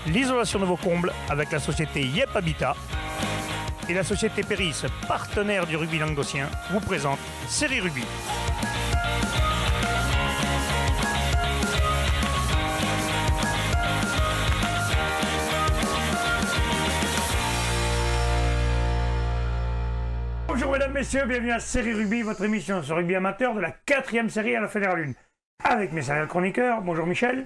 l'isolation de vos combles avec la société Yep Habitat. Et la société Péris, partenaire du rugby languedocien, vous présente Série Rugby. Bonjour mesdames, messieurs, bienvenue à Série Rugby, votre émission sur rugby amateur de la 4e série à la Fédérale 1. Avec mes sérieux chroniqueurs, bonjour Michel.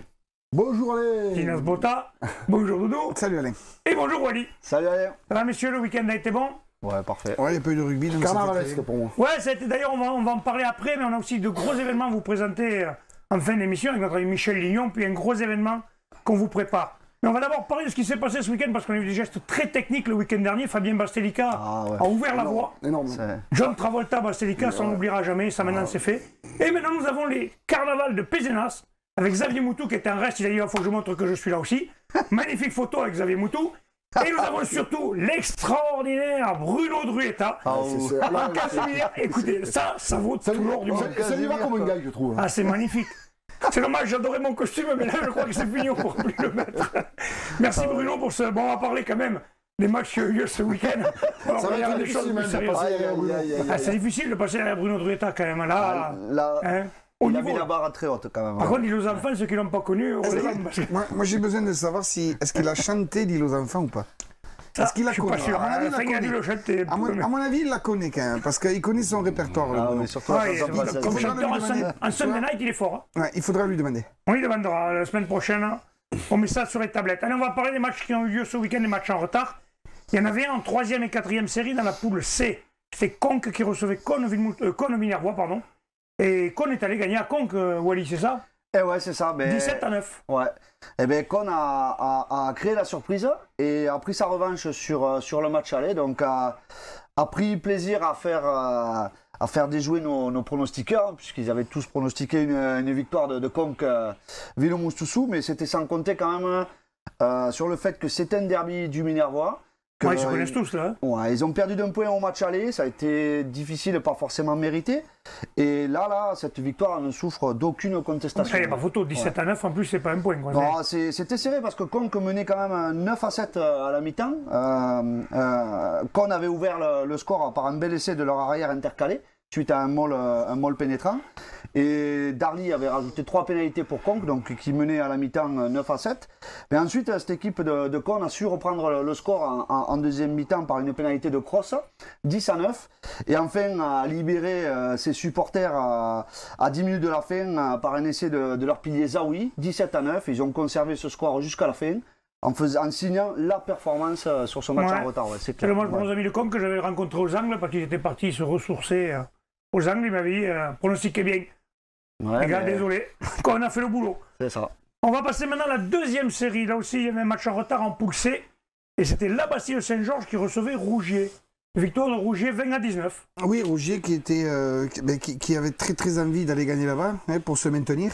Bonjour Alain. Tinas Botta. Bonjour Doudou. Salut Alain. Et bonjour Wally. Salut Alain. Ça va messieurs, le week-end a été bon? Ouais, parfait. Ouais, il n'y a pas eu de rugby, donc Carnavalesque pour moi. Ouais, d'ailleurs on va en parler après, mais on a aussi de gros événements à vous présenter en fin d'émission avec notre ami Michel Lignon, puis un gros événement qu'on vous prépare. Mais on va d'abord parler de ce qui s'est passé ce week-end parce qu'on a eu des gestes très techniques le week-end dernier. Fabien Bastelica a ouvert la voie. Énorme. John Travolta Bastelica, ça on n'oubliera jamais, ça maintenant c'est fait. Et maintenant nous avons les carnavals de Pézenas avec Xavier Moutou qui était en reste. Il a dit il faut que je montre que je suis là aussi. Magnifique photo avec Xavier Moutou. Et nous avons surtout l'extraordinaire Bruno Druetta. En Casimir. Écoutez, ça vaut tout l'or du monde. Ça lui va comme un gars, je trouve. Ah, c'est magnifique. C'est dommage, j'adorais mon costume, mais là, je crois que c'est fini, on ne pourra plus le mettre. Merci Bruno pour ce... Bon, on va parler quand même des matchs qui ont eu lieu ce week-end. Ça va être difficile, même, de passer derrière Bruno. C'est difficile de passer derrière Bruno Druetta, quand même. Là, il a mis la barre très haute, quand même. Par contre, l'île aux enfants, ceux qui ne l'ont pas connu... Moi, j'ai besoin de savoir si... Est-ce qu'il a chanté l'île aux enfants ou pas? Est-ce qu'il la connaît? Je suis pas sûr. À mon avis, il la connaît quand même, parce qu'il connaît son répertoire. Ah, mais surtout, comme chanteur en Sunday Night, il est fort. Ouais, il faudra lui demander. On lui demandera la semaine prochaine. On met ça sur les tablettes. Allez, on va parler des matchs qui ont eu lieu ce week-end, des matchs en retard. Il y en avait un en 3e et 4e série dans la poule C. C'était Conques qui recevait Cosne-Minervois, pardon. Et Cosne est allé gagner à Conques, Wally, c'est ça? Eh ouais, c'est ça. 17-9. Ouais. Eh bien, Con a créé la surprise et a pris sa revanche sur le match aller. Donc, a pris plaisir à faire déjouer nos pronostiqueurs, puisqu'ils avaient tous pronostiqué une victoire de Conques Villemoustousou. Mais c'était sans compter quand même sur le fait que c'était un derby du Minervois. Ouais, ils se connaissent tous là. Ouais, ils ont perdu d'un point au match aller, ça a été difficile, pas forcément mérité. Et là, cette victoire ne souffre d'aucune contestation. Il n'y a pas photo, 17-9, en plus c'est pas un point. Quoi. Non, c'était serré parce que Conques menait quand même 9-7 à la mi-temps. Conques avait ouvert le score par un bel essai de leur arrière intercalé, suite à un maul pénétrant. Et Darly avait rajouté 3 pénalités pour Conques, donc qui menait à la mi-temps 9-7. Mais ensuite, cette équipe de Conques a su reprendre le score en deuxième mi-temps par une pénalité de Cross, 10-9. Et enfin, a libéré ses supporters à 10 minutes de la fin par un essai de leur pilier Zawi, 17-9. Ils ont conservé ce score jusqu'à la fin. En signant la performance sur ce match en retard. Ouais, c'est le match pour nos amis de Conques que j'avais rencontré aux Angles parce qu'ils étaient partis se ressourcer aux Angles. Ils m'avaient dit pronostiquez bien. Ouais, les gars, désolé, quand on a fait le boulot. C'est ça. On va passer maintenant à la 2e série. Là aussi, il y avait un match en retard en poule C. Et c'était la Bastille Saint-Georges qui recevait Rougier. Victoire de Rougier 20-19. Oui, Rougier qui avait très envie d'aller gagner là-bas pour se maintenir.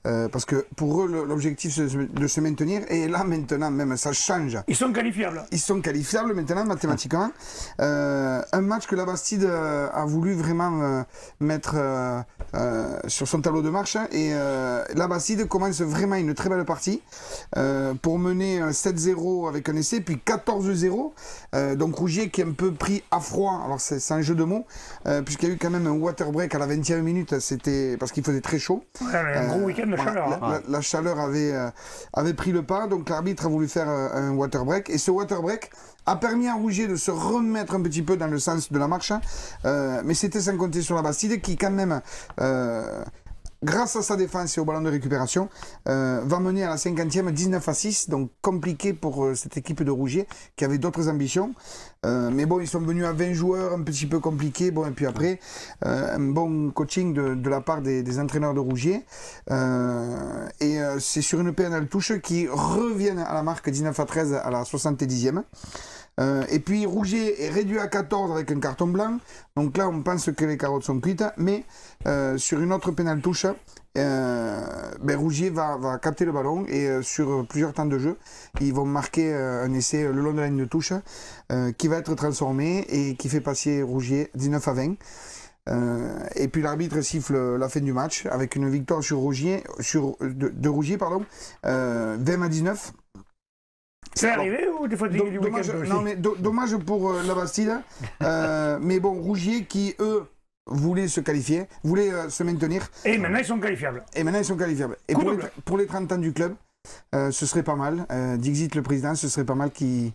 Parce que pour eux, l'objectif c'est de se maintenir. Et là maintenant, même ça change. Ils sont qualifiables. Ils sont qualifiables maintenant, mathématiquement. Un match que la Bastide a voulu vraiment mettre sur son tableau de marche. Et la Bastide commence vraiment une très belle partie pour mener 7-0 avec un essai, puis 14-0. Donc Rougier qui est un peu pris à froid, alors c'est un jeu de mots, puisqu'il y a eu quand même un water break à la 20e minute, c'était parce qu'il faisait très chaud. Ouais, un gros week-end de chaleur. La chaleur avait pris le pas, donc l'arbitre a voulu faire un water break, et ce water break a permis à Rougier de se remettre un petit peu dans le sens de la marche, mais c'était sans compter sur la Bastide qui quand même... grâce à sa défense et au ballon de récupération, va mener à la 50e 19-6, donc compliqué pour cette équipe de Rougier qui avait d'autres ambitions. Mais bon, ils sont venus à 20 joueurs, un petit peu compliqué. Bon, et puis après, un bon coaching de la part des entraîneurs de Rougier. Et c'est sur une PNL touche qui reviennent à la marque 19-13 à la 70e. Et puis Rougier est réduit à 14 avec un carton blanc. Donc là, on pense que les carottes sont cuites. Mais sur une autre pénale touche, Rougier va capter le ballon et sur plusieurs temps de jeu, ils vont marquer un essai le long de la ligne de touche qui va être transformé et qui fait passer Rougier 19-20. Et puis l'arbitre siffle la fin du match avec une victoire sur Rougier, de Rougier, 20-19. C'est arrivé ou des fois du Dommage, week-end aussi? non, mais dommage pour la Bastille. Mais bon, Rougier qui, eux, voulaient se qualifier, voulaient se maintenir. Et maintenant, ils sont qualifiables. Et maintenant, ils sont qualifiables. Et pour les 30 ans du club, ce serait pas mal. Dixit, le président, ce serait pas mal qu'ils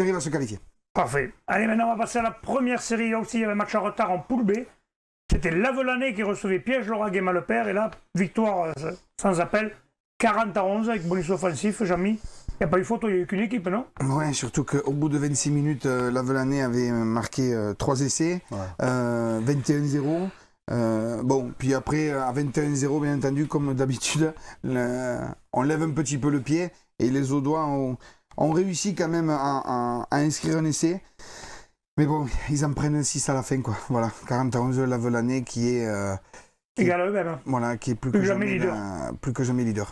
arrivent à se qualifier. Parfait. Allez, maintenant, on va passer à la première série. Là aussi, il y avait un match en retard en poule B. C'était Lavelanet qui recevait Piège-Laurag et Malepère. Et là, victoire sans appel, 40-11 avec bonus offensif, Jean-Mi. Il n'y a pas eu photo, il n'y a eu qu'une équipe, non? Ouais, surtout qu'au bout de 26 minutes, Lavelanet avait marqué 3 essais, 21-0. Bon, puis après, à 21-0, bien entendu, comme d'habitude, on lève un petit peu le pied et les Audois ont réussi quand même à inscrire un essai. Mais bon, ils en prennent 6 à la fin, quoi. Voilà, 40-11, Lavelanet qui est... Égal à eux-mêmes. Voilà, qui est plus que jamais leader.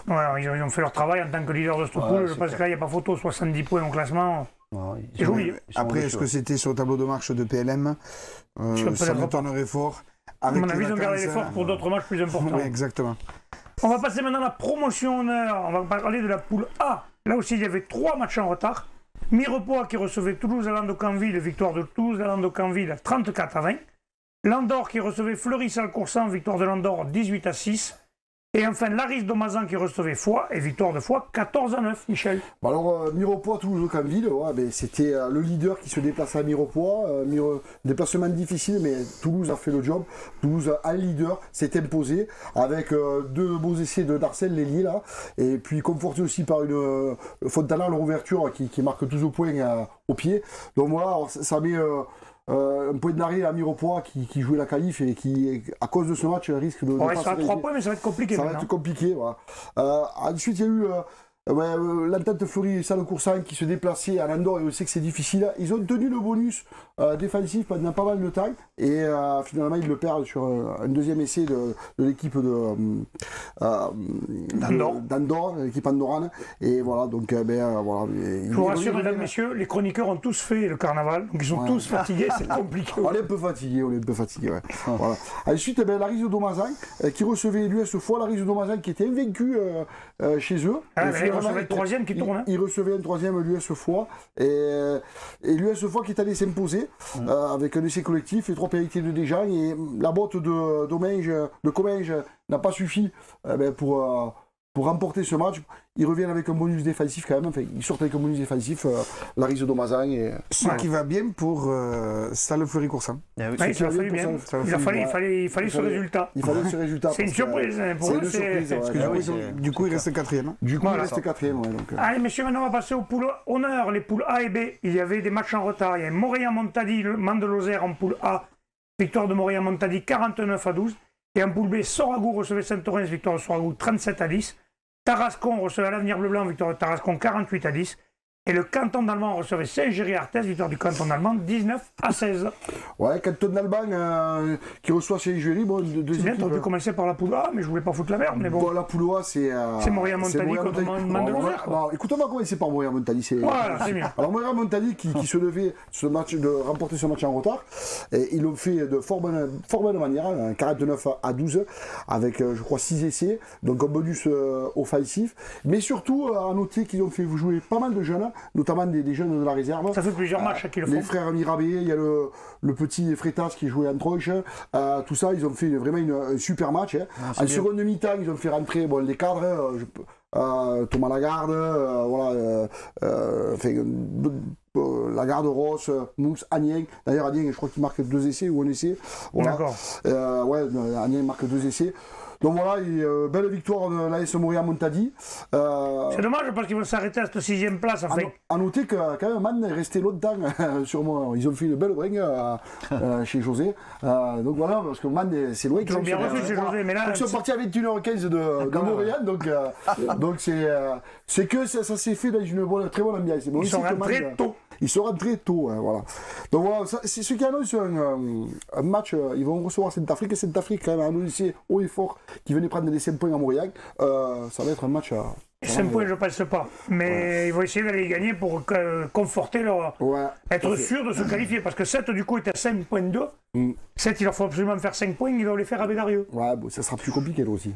Ouais, ils ont fait leur travail en tant que leader de cette poule. Je pense que là, il n'y a pas photo, 70 points au classement. C'est joli. Après, est-ce que c'était sur le tableau de marche de PLM ça m'étonnerait fort. À mon avis, ils ont gardé l'effort pour d'autres matchs plus importants. Oui, exactement. On va passer maintenant à la promotion honneur. On va parler de la poule A. Là aussi, il y avait 3 matchs en retard. Mirepoix qui recevait Toulouse-Lando-Canville, victoire de Toulouse-Lando-Canville 34-20. Landor qui recevait Fleury-Salcoursan, victoire de Landor 18-6. Et enfin, Laris Domazan qui recevait Foix et victoire de Foix 14-9, Michel. Bon alors, Mirepoix, Toulouse-Canville, c'était le leader qui se déplaçait à Mirepoix. Déplacement difficile, mais Toulouse a fait le job. Toulouse a un leader, s'est imposé avec 2 beaux essais de Darcel, l'ailier là. Et puis conforté aussi par une Fontana, leur ouverture qui marque 12 points au pied. Donc voilà, alors, ça met... un point d'arrêt à Mirepoix qui jouait la qualif et qui, à cause de ce match, risque de... Ouais, ça va 3 points, mais ça va être compliqué. Ça va être compliqué, voilà. Ensuite, il y a eu l'entente Fleury-Salcoursan qui se déplaçait à Landor et on sait que c'est difficile. Ils ont tenu le bonus défensif pendant pas mal de temps et finalement, ils le perdent sur un deuxième essai de l'équipe d'Andorre, l'équipe andorrane. Et voilà, donc voilà. Je vous rassure, mesdames, messieurs, les chroniqueurs ont tous fait le carnaval, donc ils sont tous fatigués, c'est compliqué. On est un peu fatigués, ouais. Voilà. Ensuite, Laris de Domazan qui recevait l'US Foix, Laris de Domazan qui était invaincu chez eux. Il recevait le troisième qui tourne. Il recevait un troisième l'US Foix et l'US Foix qui est allé s'imposer avec un essai collectif et 3 pénalités de Desjans et la botte de Comminges n'a pas suffi pour remporter ce match. Ils reviennent avec un bonus défensif quand même. Enfin, ils sortent avec un bonus défensif, Laris de Domazan. Ce qui va bien pour Salle Fleury-Coursan. Il a fallu bien. Il fallait ce résultat. Il fallait ce résultat. C'est une surprise. C'est une surprise. Du coup, il reste 4e. Du coup, il reste 4e. Allez, messieurs, maintenant on va passer aux poules honneur. Les poules A et B. Il y avait des matchs en retard. Il y a Montréal-Montady, le Mans de Lozère en poule A. Victoire de Montréal-Montady 49-12. Et en poule B, Soragout recevait Saint-Orens, victoire de Soragout 37-10. Tarascon recevait l'Avenir Bleu-Blanc, victoire de Tarascon 48-10. Et le canton d'Allemand recevait Saint-Géry-Arthez, victoire du canton d'Allemand 19-16. Ouais, canton d'Allemand qui reçoit Saint-Géry. Bon, c'est bien, tu aurais pu commencer par la poule A, mais je voulais pas foutre la merde. Mais bon, la poule A, c'est Montréal-Montady contre Mans de Lozère. Écoute, on va commencer par Montréal-Montady. Voilà, c'est mieux. Alors, Montréal-Montady qui se devait de remporter ce match en retard, et ils l'ont fait de fort bonne manière, 49-12, avec, je crois, 6 essais, donc un bonus offensif. Mais surtout, à noter qu'ils ont fait jouer pas mal de jeunes, notamment des jeunes de la réserve. Ça fait plusieurs matchs qu'ils le font. Les frères Mirabé, il y a le petit Freitas qui jouait en tronche. Tout ça, ils ont fait vraiment un super match. En seconde mi-temps, ils ont fait rentrer les cadres, Thomas Lagarde, Lagarde, Ross, Mousse, Agnien. D'ailleurs, Agnien, je crois qu'il marque 2 essais ou un essai. Voilà. D'accord. Agnien marque 2 essais. Donc voilà, belle victoire de l'AS Montréal-Montady. C'est dommage parce qu'ils vont s'arrêter à cette 6e place. À noter que quand même, Man est resté longtemps sur moi. Ils ont fait une belle bringue chez José. Donc voilà, parce que Man, c'est loin. Ils ont bien reçu chez José, mais là... Donc ils sont partis à 21h15 de Montréal. Donc c'est que ça s'est fait dans une très bonne ambiance. Ils sont rentrés tôt. Ils sont rentrés tôt, voilà. Donc voilà, c'est ce qui annonce un match. Ils vont recevoir Saint-Afrique. Et Saint-Afrique, quand même, a annoncé haut et fort qu'ils venaient prendre des 5 points à Montréal. Ça va être un match... 5 points, je ne pense pas. Mais ils vont essayer d'aller les gagner pour conforter leur... être sûr de se qualifier. Parce que 7, du coup, est à 5,2. 7, il leur faut absolument faire 5 points. Ils doivent les faire à Bédarieux. Ouais, bon, ça sera plus compliqué, là aussi.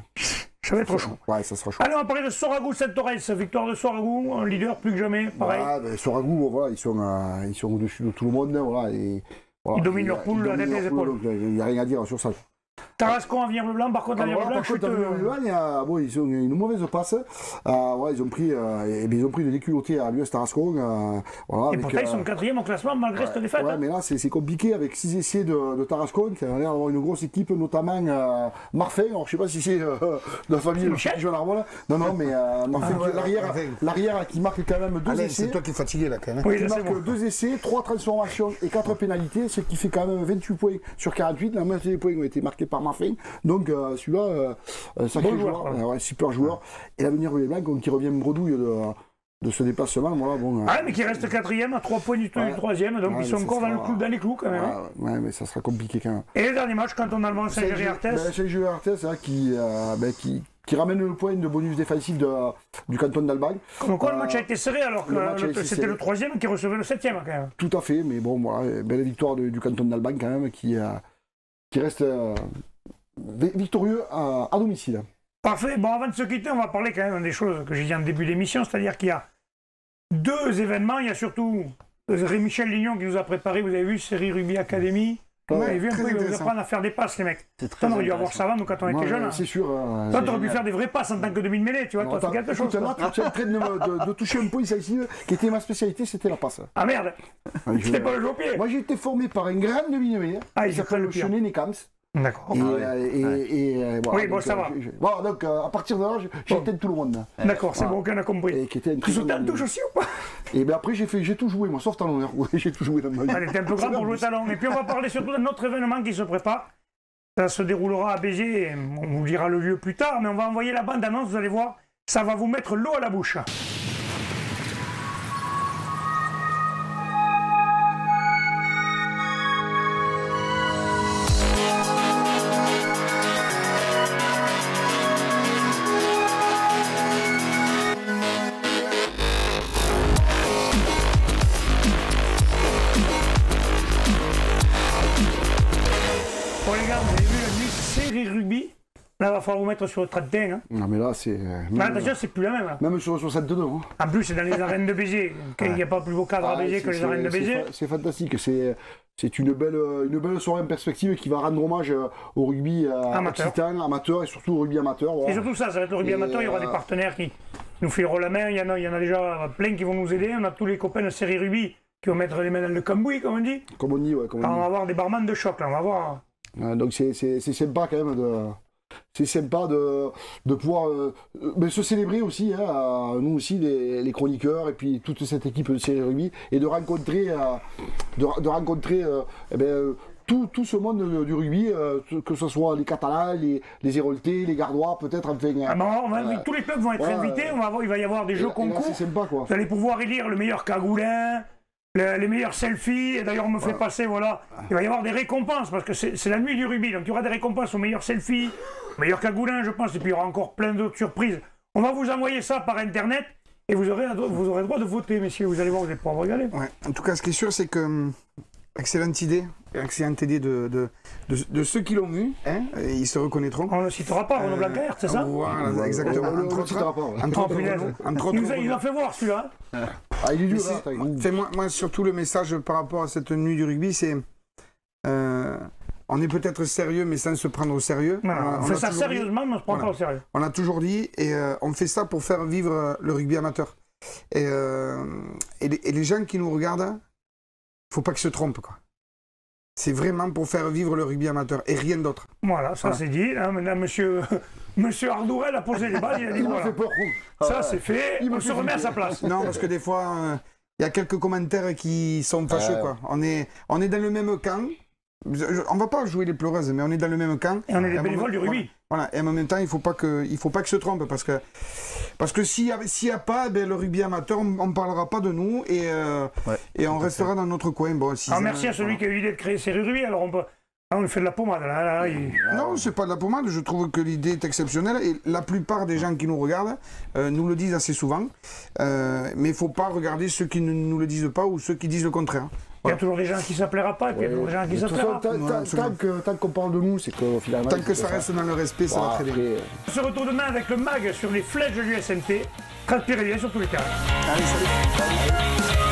Ça va être chaud. Ouais, ça sera chaud. Allez, on va parler de Soragou Saint-Torres. Victoire de Soragou, un leader plus que jamais, pareil. Soragou, voilà, ils sont au-dessus de tout le monde. Voilà, et, voilà, Ils dominent leur poule, la tête des épaules. Il n'y a rien à dire sur ça. Tarascon à Villers-le-Blanc, par contre, à Villers-le-Blanc, par contre, ils ont une mauvaise passe. Ils ont pris de déculottés à l'US Tarascon. Et pourtant, ils sont 4e au classement malgré cette défaite. Ouais, mais là, c'est compliqué avec 6 essais de Tarascon, qui a l'air d'avoir une grosse équipe, notamment Marfay. Alors, je ne sais pas si c'est de la famille de Jean Arbol. Non, mais l'arrière qui marque quand même 2 essais. C'est toi qui es fatigué là quand même. Oui, il marque 2 essais, 3 transformations et 4 pénalités, ce qui fait quand même 28 points sur 48. La moitié des points ont été marqués par Marfay. Donc celui-là, sacré joueur, super joueur. Et l'avenir Villers-le-Blanc, qui revient bredouille de ce déplacement. Voilà, mais qui reste 4e à 3 points du 3e, donc ils sont encore dans les clous quand même. Ouais, mais ça sera compliqué quand même. Et les derniers matchs, quand on a le Saint-Géry-Arthès Saint-Géry-Arthès, qui ramène le point de bonus défensif du canton d'Albang. Donc le match a été serré alors que c'était le 3e qui recevait le 7e quand même. Tout à fait, mais bon, voilà, belle victoire du canton d'Albang quand même, qui reste victorieux à domicile. Parfait. Bon, avant de se quitter, on va parler quand même des choses que j'ai dit en début d'émission, c'est-à-dire qu'il y a 2 événements. Il y a surtout Michel Lignon qui nous a préparé, vous avez vu, série Rugby Academy. Vous avez vu un peu, ils vont nous apprendre à faire des passes, les mecs. On aurait dû avoir ça avant, nous, quand on était jeunes. C'est sûr. Toi, tu aurais pu faire des vraies passes en tant que demi-mêlée, tu vois, toi, c'est quelque chose. Là, tu es en train de toucher un point ici, qui était ma spécialité, c'était la passe. Ah merde, c'était pas le jeu au pied. Moi, j'ai été formé par un grand demi-mêlée, qui s'appelle Chenet Nekams. D'accord. Oui, bon, ça va. Bon, donc, à partir de là, j'étais tout le monde. D'accord, c'est bon, qu'on a compris. Tu sautais en touche aussi ou pas? Et bien après, j'ai tout joué, moi, sauf talon. J'ai tout joué dans ma vie. Elle était un peu grande pour jouer talon. Et puis, on va parler surtout d'un autre événement qui se prépare. Ça se déroulera à Béziers. On vous dira le lieu plus tard, mais on va envoyer la bande-annonce, vous allez voir. Ça va vous mettre l'eau à la bouche. Là, il va falloir vous mettre sur le 31. Hein. Non, mais là, c'est. Là, attention, c'est plus la même. Hein. Même sur le 62. Hein. En plus, c'est dans les arènes de Béziers. Il n'y a pas plus beau cadre à Béziers que les arènes de Béziers. C'est fantastique. C'est une belle soirée en perspective qui va rendre hommage au rugby occitan, amateur et surtout au rugby amateur. Voilà. Et surtout ça va être le rugby amateur. Il y aura des partenaires qui nous fileront la main. Il y en a déjà plein qui vont nous aider. On a tous les copains de série rugby qui vont mettre les mains dans le cambouis, comme on dit. Comme on dit, ouais. On va avoir des barman de choc, là. On va voir. Donc c'est sympa quand même C'est sympa de pouvoir se célébrer aussi, hein, nous aussi, les chroniqueurs et puis toute cette équipe de série rugby, et de rencontrer, tout ce monde du rugby, que ce soit les Catalans, les Héroltais, les Gardois, peut-être, enfin... tous les clubs vont être invités, il va y avoir des jeux concours. C'est sympa, quoi. Vous allez pouvoir élire le meilleur cagoulin, les meilleurs selfies, et d'ailleurs on me fait passer, voilà, il va y avoir des récompenses, parce que c'est la nuit du rugby, donc il y aura des récompenses aux meilleurs selfies, aux meilleurs cagoulins, je pense, et puis il y aura encore plein d'autres surprises. On va vous envoyer ça par internet, et vous aurez le droit de voter, messieurs, vous allez voir, vous allez pouvoir regarder. Ouais. En tout cas, ce qui est sûr, c'est que, excellente idée de ceux qui l'ont vu, hein, ils se reconnaîtront. On ne le citera pas, Renaud Blanquer, c'est ça? Voilà, exactement. Il a fait voir celui-là. Il est dur, moi, surtout le message par rapport à cette nuit du rugby, c'est on est peut-être sérieux, mais sans se prendre au sérieux. On fait ça sérieusement, mais on ne se prend pas au sérieux. On a toujours dit, et on fait ça pour faire vivre le rugby amateur. Et les gens qui nous regardent, il ne faut pas qu'ils se trompent, quoi. C'est vraiment pour faire vivre le rugby amateur et rien d'autre. Voilà, ça c'est dit. Hein, maintenant, monsieur Ardourel a posé les balles, il a dit voilà. Ça c'est fait, on se remet à sa place. Non, parce que des fois, il y a quelques commentaires qui sont fâcheux, quoi. On est dans le même camp. On va pas jouer les pleureuses, mais on est dans le même camp. Et on est les bénévoles du rugby. Voilà, et en même temps, il faut pas que se trompe, parce que s'il y a pas, le rugby amateur, on parlera pas de nous, et on restera dans notre coin. Bon, merci à celui qui a eu l'idée de créer série rugby, alors on lui fait de la pommade. Non, c'est pas de la pommade, je trouve que l'idée est exceptionnelle, et la plupart des gens qui nous regardent nous le disent assez souvent, mais il faut pas regarder ceux qui ne nous le disent pas, ou ceux qui disent le contraire. Il y a toujours des gens qui ne s'appellera pas, et puis il y a toujours des gens qui s'appellera. Tant qu'on parle de nous, c'est que finalement. Tant que ça reste dans le respect, ça va très bien. On se retrouve demain avec le MAG sur les flèches de l'USMT. Crête Pyrénées sur tous les terrains. Allez, salut.